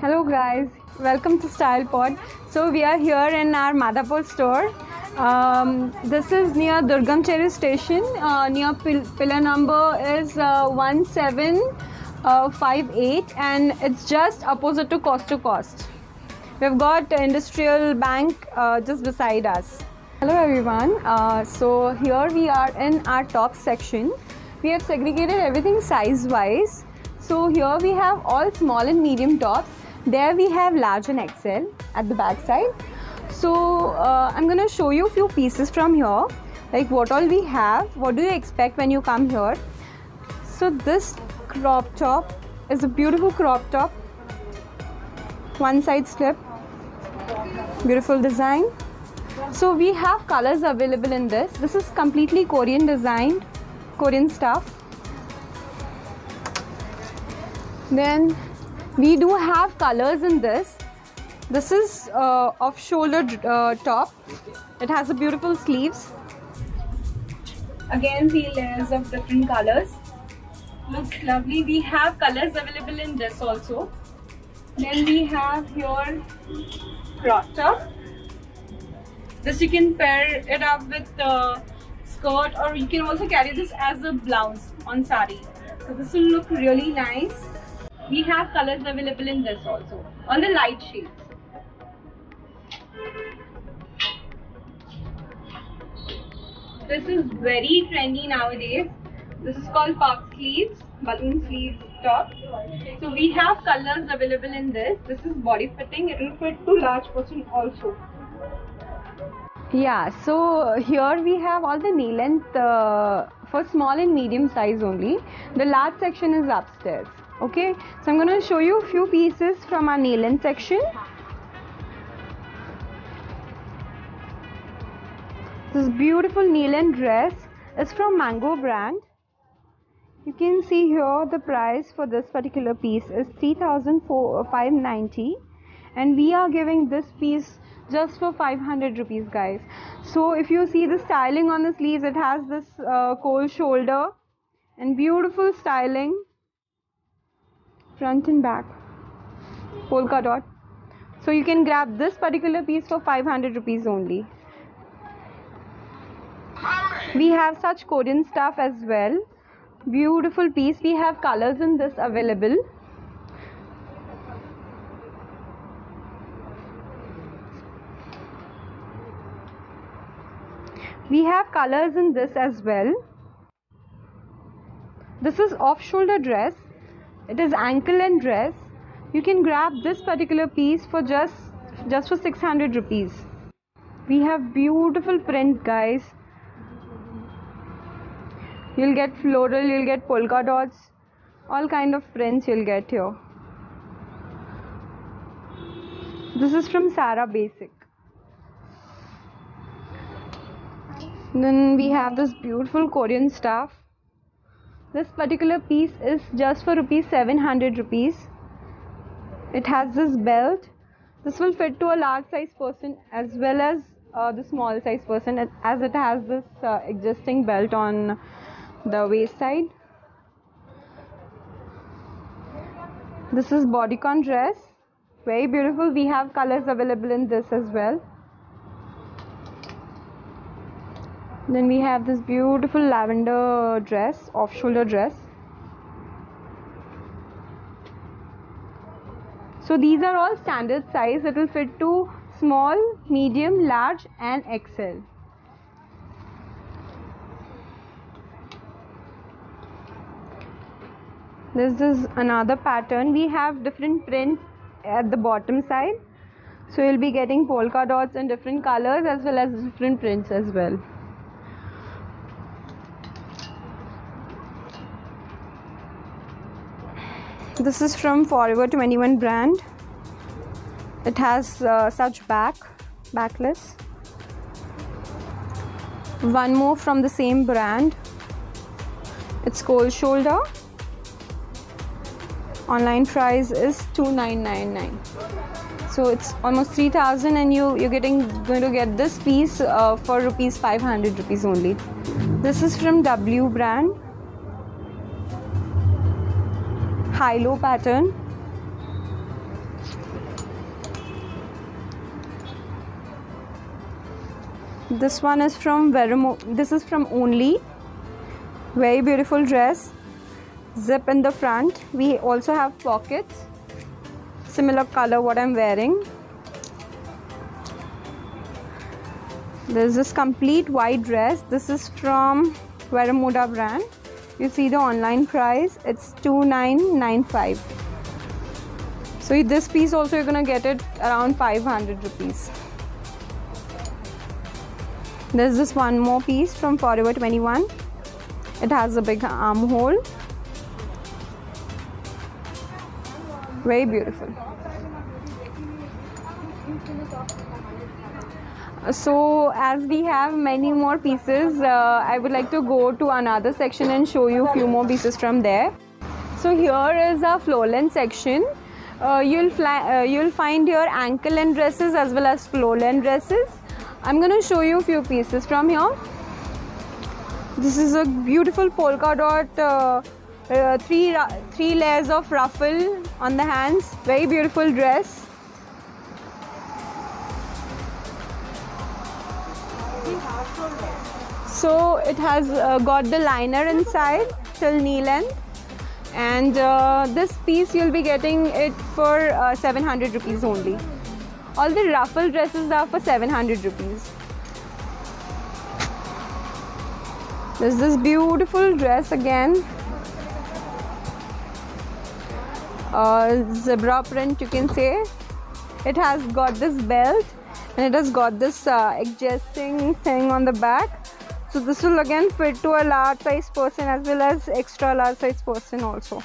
Hello guys, welcome to Style Pod. So we are here in our Madhapur store. This is near Durgamcheri station. Near pillar number is 1758 and it's just opposite to Coast to Coast. We've got Industrial Bank just beside us. Hello everyone. So here we are in our top section. We have segregated everything size wise. So here we have all small and medium tops. There we have large and XL at the back side. So I'm gonna show you a few pieces from here, like what all we have. What do you expect when you come here? So this crop top is a beautiful crop top, one side slip, beautiful design. So we have colors available in this. This is completely Korean designed, Korean stuff. Then we do have colors in this. This is off shoulder top. It has a beautiful sleeves. Again 3 layers of different colors. Looks lovely. We have colors available in this also. Then we have your crop top. This you can pair it up with the skirt, or you can also carry this as a blouse on sari. So this will look really nice. We have colors available in this also, on the light shades. This is very trendy nowadays. This is called puff sleeves, balloon sleeves top. So we have colors available in this. This is body fitting. It will fit to large person also. Yeah, so here we have all the knee length for small and medium size only. The large section is upstairs. Okay, so I'm going to show you a few pieces from our knee length section. This beautiful knee length dress is from Mango brand. You can see here the price for this particular piece is 3,590 and we are giving this piece just for 500 rupees guys. So if you see the styling on the sleeves, it has this cold shoulder and beautiful styling. Front and back, polka dot. So you can grab this particular piece for 500 rupees only. We have such Korean stuff as well. Beautiful piece. We have colors in this available. We have colors in this as well. This is off shoulder dress. It is ankle and dress. You can grab this particular piece for just for 600 rupees. We have beautiful print guys. You'll get floral, you'll get polka dots, all kind of prints you'll get here. This is from Sarah Basic. Then we have this beautiful Korean stuff. This particular piece is just for 700 rupees. It has this belt. This will fit to a large size person as well as the small size person, as it has this existing belt on the waist side. This is bodycon dress. Very beautiful. We have colors available in this as well. Then we have this beautiful lavender dress, off shoulder dress. So these are all standard size. It will fit to small, medium, large and XL. This is another pattern. We have different prints at the bottom side. So you'll be getting polka dots in different colors as well as different prints as well. This is from Forever 21 brand. It has such backless. One more from the same brand. It's cold shoulder. Online price is 2,999. So it's almost 3,000 and you're going to get this piece for rupees 500 rupees only. This is from W brand. High-low pattern. This one is from this is from Only. Very beautiful dress. Zip in the front. We also have pockets. Similar color what I'm wearing. There's this complete white dress. This is from Veramoda brand. You see the online price. It's 2995. So this piece also you're gonna get it around 500 rupees. There's this one more piece from Forever 21. It has a big armhole. Very beautiful. So as we have many more pieces, I would like to go to another section and show you a few more pieces from there. So here is a floor length section. You'll find here ankle length dresses as well as floor length dresses. I'm going to show you a few pieces from here. This is a beautiful polka dot, three layers of ruffle on the hands. Very beautiful dress. So it has got the liner inside till knee length, and this piece you'll be getting it for 700 rupees only. All the ruffle dresses are for 700 rupees. There's this beautiful dress again. Zebra print you can say. It has got this belt and it has got this adjusting thing on the back. So this will again fit to a large size person as well as extra large size person also.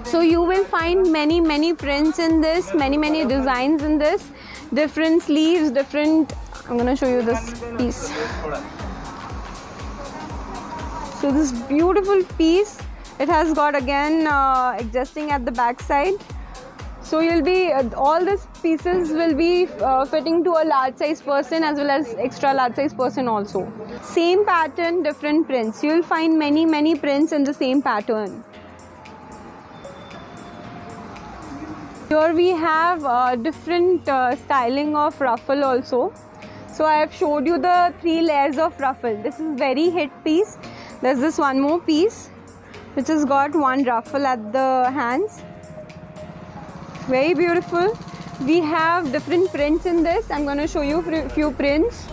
So you will find many prints in this, many designs in this, different sleeves, different. I'm gonna show you this piece. So this beautiful piece, it has got again adjusting at the back side. So you'll be all these pieces will be fitting to a large size person as well as extra large size person also. Same pattern, different prints. You'll find many prints in the same pattern. Here we have different styling of ruffle also. So I have showed you the 3 layers of ruffle. This is very hit piece. There's this one more piece which has got one ruffle at the hands. Very beautiful. We have different prints in this. I'm going to show you a few prints.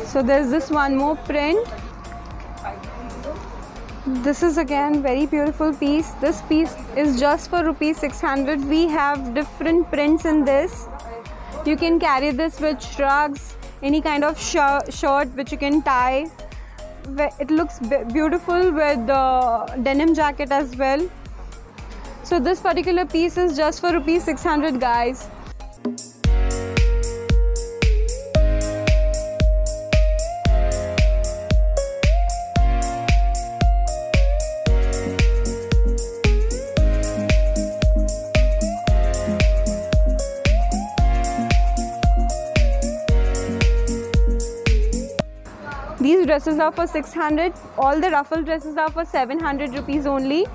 So there's this one more print. This is again very beautiful piece. This piece is just for rupees 600. We have different prints in this. You can carry this with shrugs, any kind of shirt which you can tie. It looks beautiful with denim jacket as well. So this particular piece is just for rupees 600 guys. These dresses are for 600. All the ruffle dresses are for 700 rupees only.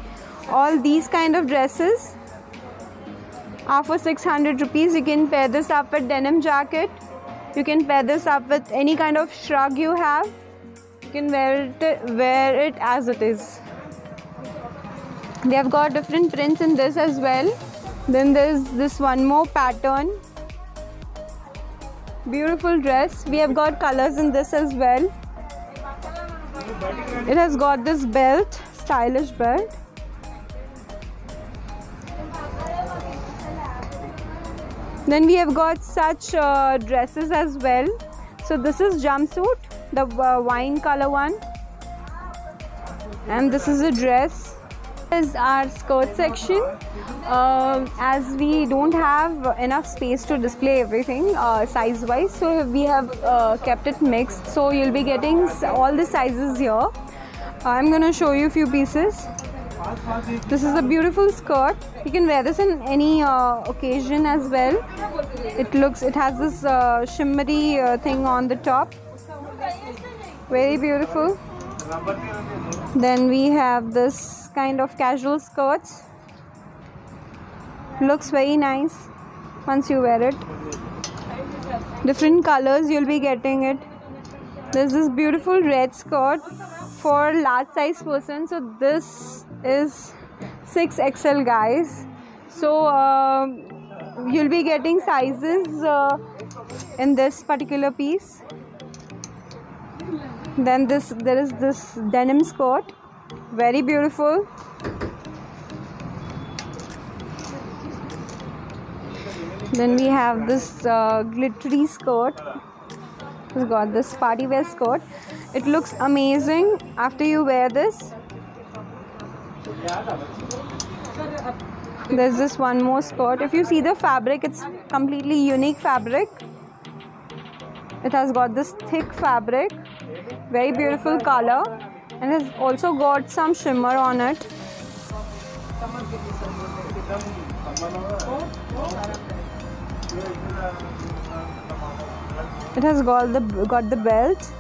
All these kind of dresses are for 600 rupees. You can pair this up with denim jacket. You can pair this up with any kind of shrug you have. You can wear it as it is. They have got different prints in this as well. Then there's this one more pattern. Beautiful dress. We have got colors in this as well. It has got this belt, stylish belt. Then we have got such dresses as well. So this is jumpsuit, the wine color one. And this is a dress. This is our skirt section. As we don't have enough space to display everything size wise, so we have kept it mixed. So you'll be getting all the sizes here. I'm gonna show you a few pieces. This is a beautiful skirt. You can wear this in any occasion as well. It has this shimmery thing on the top. Very beautiful. Then we have this kind of casual skirts. Looks very nice. once you wear it. Different colors you'll be getting it. There's this beautiful red skirt for large size person. So this is 6XL, guys. So you'll be getting sizes in this particular piece. Then there is this denim skirt, very beautiful. Then we have this glittery skirt. It's got this party wear skirt. It looks amazing after you wear this. There's this one more skirt. If you see the fabric, it's completely unique fabric. It has got this thick fabric, very beautiful color, and has also got some shimmer on it. It has got the belt.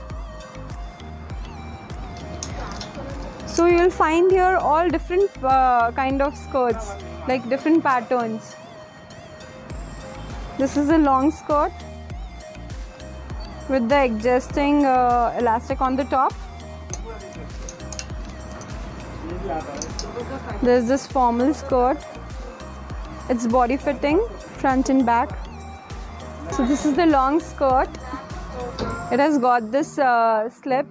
So you'll find here all different kind of skirts, like different patterns. This is a long skirt with the adjusting elastic on the top. There's this formal skirt. It's body fitting, front and back. So this is the long skirt. It has got this slip.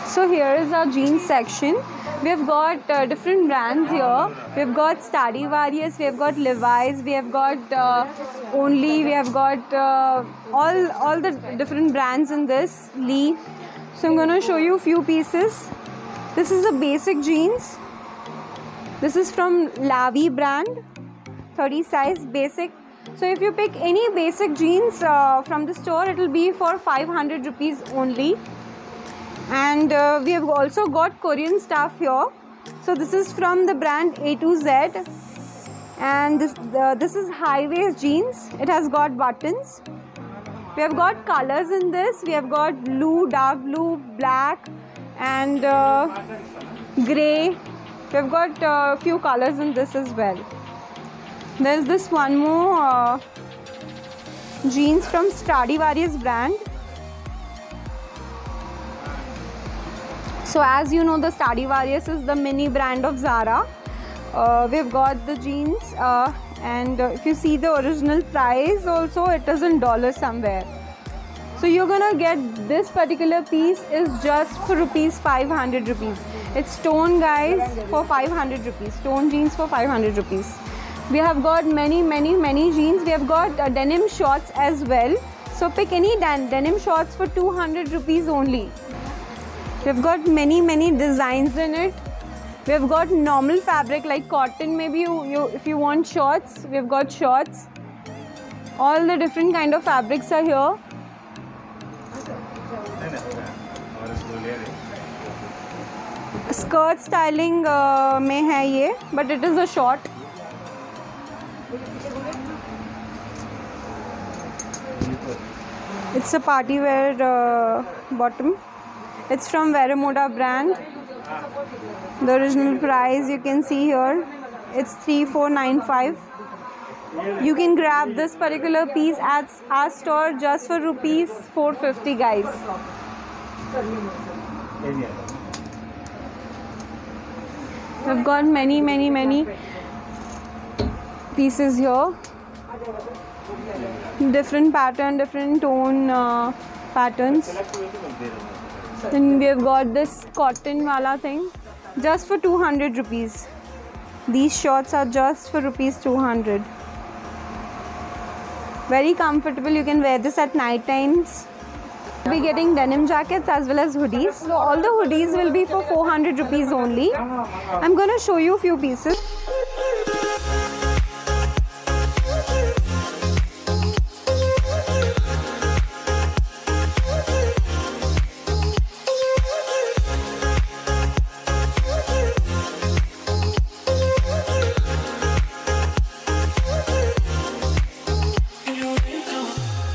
So here is our jeans section. We have got different brands here. We have got Stradivarius, we have got Levi's, we have got Only, we have got all the different brands in this, Lee. So I'm going to show you a few pieces. This is a basic jeans. This is from Lavi brand, 30 size basic. So if you pick any basic jeans from the store, it will be for 500 rupees only. And we have also got Korean stuff here. So this is from the brand A to Z, and this is high waist jeans. It has got buttons. We have got colors in this. We have got blue, dark blue, black, and grey. We have got a few colors in this as well. There's this one more jeans from Stradivarius brand. So as you know, the Stradivarius is the mini brand of Zara. We've got the jeans and if you see the original price also, it is in dollars somewhere. So you're gonna get this particular piece is just for rupees 500 rupees. It's stone, guys, for 500 rupees. Stone jeans for 500 rupees. We have got many jeans. We have got denim shorts as well. So pick any denim shorts for 200 rupees only. We've got many designs in it. We've got normal fabric like cotton. Maybe if you want shorts, we've got shorts. All the different kind of fabrics are here. Skirt styling mein hai ye, but it is a short. It's a party wear bottom. It's from Veramoda brand. The original price you can see here. It's 3495. You can grab this particular piece at our store just for rupees 450, guys. We've got many pieces here. Different pattern, different tone patterns. And we have got this cotton wala thing just for 200 rupees. These shorts are just for rupees 200. Very comfortable. You can wear this at night times. We'll be getting denim jackets as well as hoodies. So all the hoodies will be for 400 rupees only. I'm going to show you a few pieces.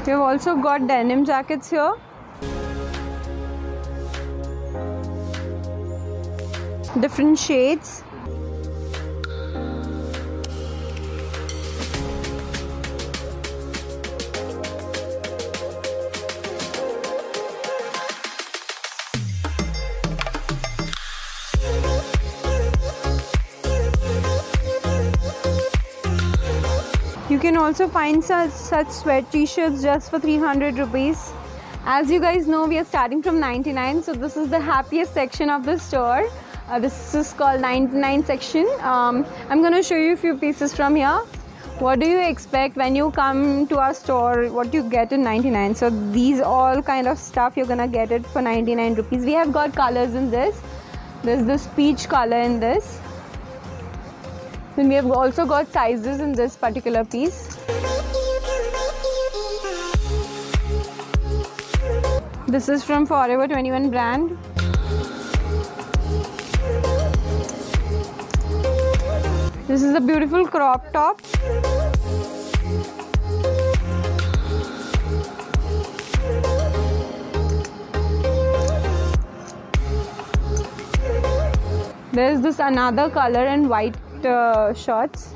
We have also got denim jackets here. Different shades. also find such sweat t-shirts just for 300 rupees. As you guys know, we are starting from 99, so this is the happiest section of the store. This is called 99 section. I'm going to show you a few pieces from here. What do you expect when you come to our store? What you get in 99? So these all kind of stuff you're gonna get it for 99 rupees. We have got colors in this. There's this peach color in this. Then we have also got sizes in this particular piece. This is from Forever 21 brand. This is a beautiful crop top. There's this another color in white shorts.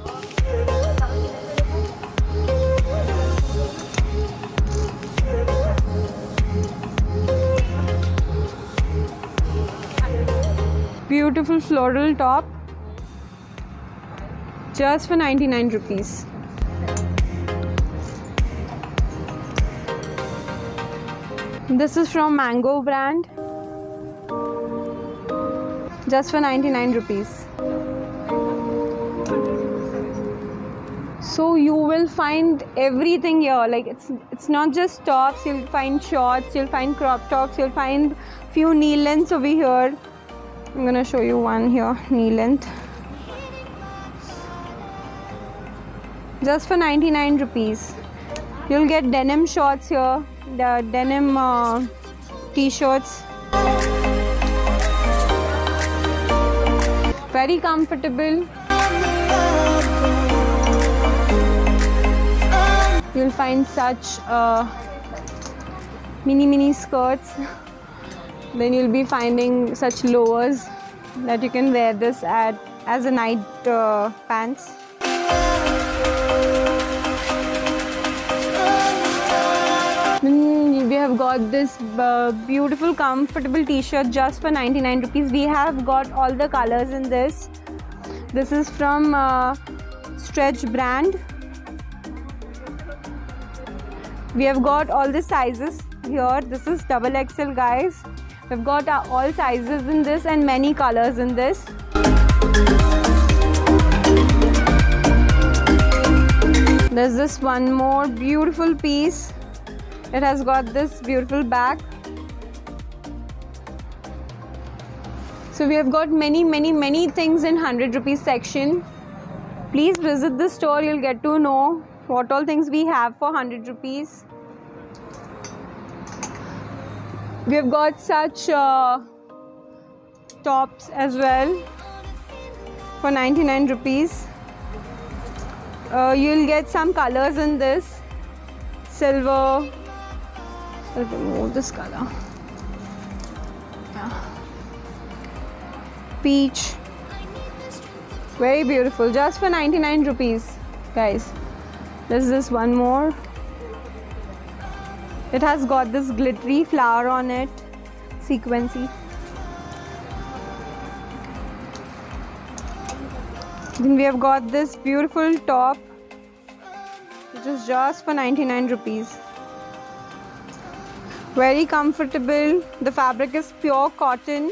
Beautiful floral top. Just for 99 rupees. This is from Mango brand. Just for 99 rupees. So you will find everything here. Like it's not just tops. You'll find shorts. You'll find crop tops. You'll find few knee lengths over here. I'm gonna show you one here, knee length. Just for 99 rupees. You'll get denim shorts here, the denim t-shirts. Very comfortable. You'll find such mini skirts. Then you'll be finding such lowers that you can wear this as a night pants. Then we have got this beautiful comfortable t-shirt just for 99 rupees. We have got all the colors in this. This is from Stretch brand. We have got all the sizes here. This is XXL, guys. We've got all sizes in this and many colors in this. There's this one more beautiful piece. It has got this beautiful back. So we have got many things in 100 rupees section. Please visit the store. You'll get to know what all things we have for 100 rupees. We have got such tops as well for 99 rupees. You'll get some colors in this. Silver. I'll remove this color. Yeah. Peach. Very beautiful. Just for 99 rupees, guys. There's this one more. It has got this glittery flower on it. Sequency. Then we have got this beautiful top, which is just for 99 rupees. Very comfortable. The fabric is pure cotton.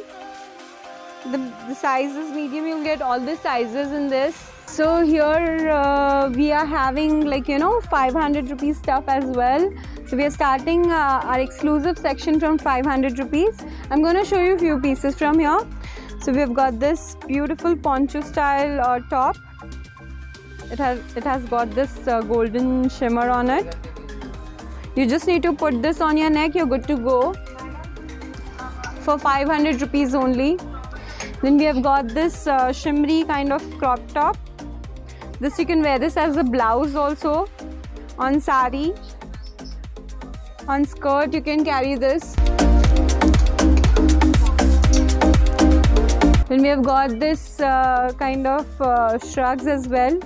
The size is medium. You'll get all the sizes in this. So here we are having 500 rupees stuff as well. So we are starting our exclusive section from 500 rupees. I'm going to show you a few pieces from here. So we have got this beautiful poncho style top. It has got this golden shimmer on it. You just need to put this on your neck. You're good to go. For 500 rupees only. Then we have got this shimmery kind of crop top. This you can wear this as a blouse also. On sari. On skirt you can carry this. Then we have got this kind of shrugs as well.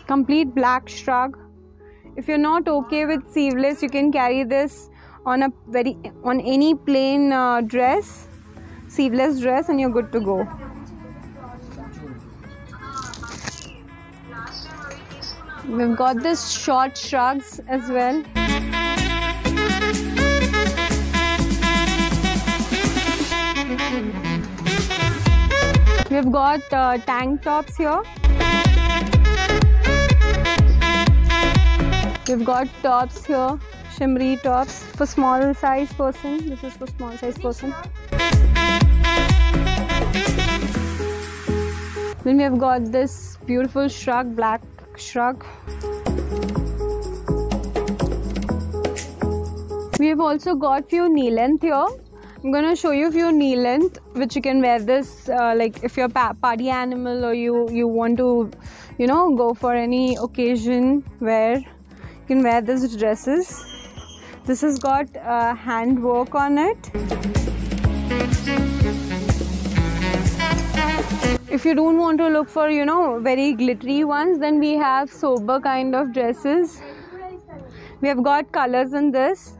Complete black shrug. If you're not okay with sleeveless, you can carry this on any plain dress, sleeveless dress, and you're good to go. We've got this short shrugs as well. We've got tank tops here. We've got tops here, shimmery tops for small size person. This is for small size person. Then we have got this beautiful shrug, black shrug. We have also got few knee length here. I'm gonna show you a few knee length which you can wear this like if you're a party animal or you want to, you know, go for any occasion where you can wear these dresses. This has got hand work on it. If you don't want to look for, you know, very glittery ones, then we have sober kind of dresses. We have got colors in this.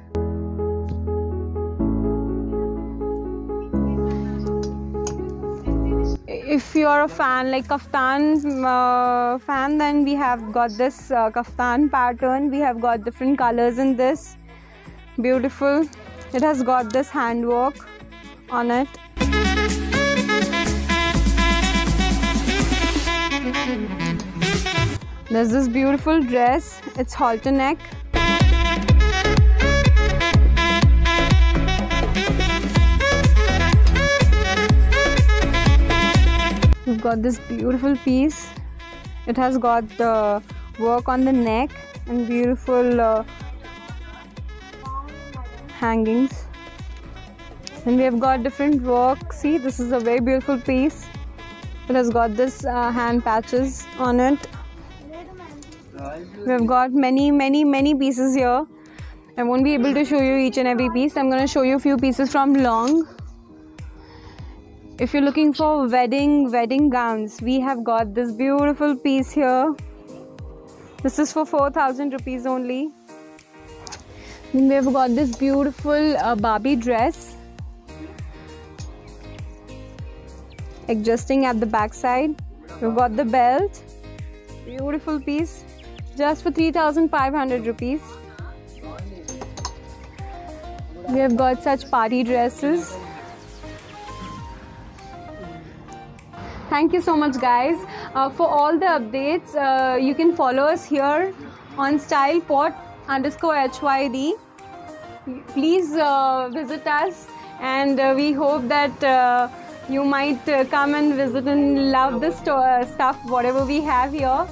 If you're a fan, like kaftan fan, then we have got this kaftan pattern. We have got different colors in this. Beautiful. It has got this handwork on it. There's this beautiful dress. It's halter neck. We've got this beautiful piece. It has got the work on the neck and beautiful hangings. And we have got different work. See, this is a very beautiful piece. It has got this hand patches on it. We have got many pieces here. I won't be able to show you each and every piece. I'm going to show you a few pieces from long. If you're looking for wedding gowns, we have got this beautiful piece here. This is for 4,000 rupees only. Then we have got this beautiful Barbie dress, adjusting at the back side. We've got the belt, beautiful piece, just for 3,500 rupees. We have got such party dresses. Thank you so much, guys. For all the updates, you can follow us here on stylepot_HYD. Please visit us, and we hope that you might come and visit and love the stuff, whatever we have here.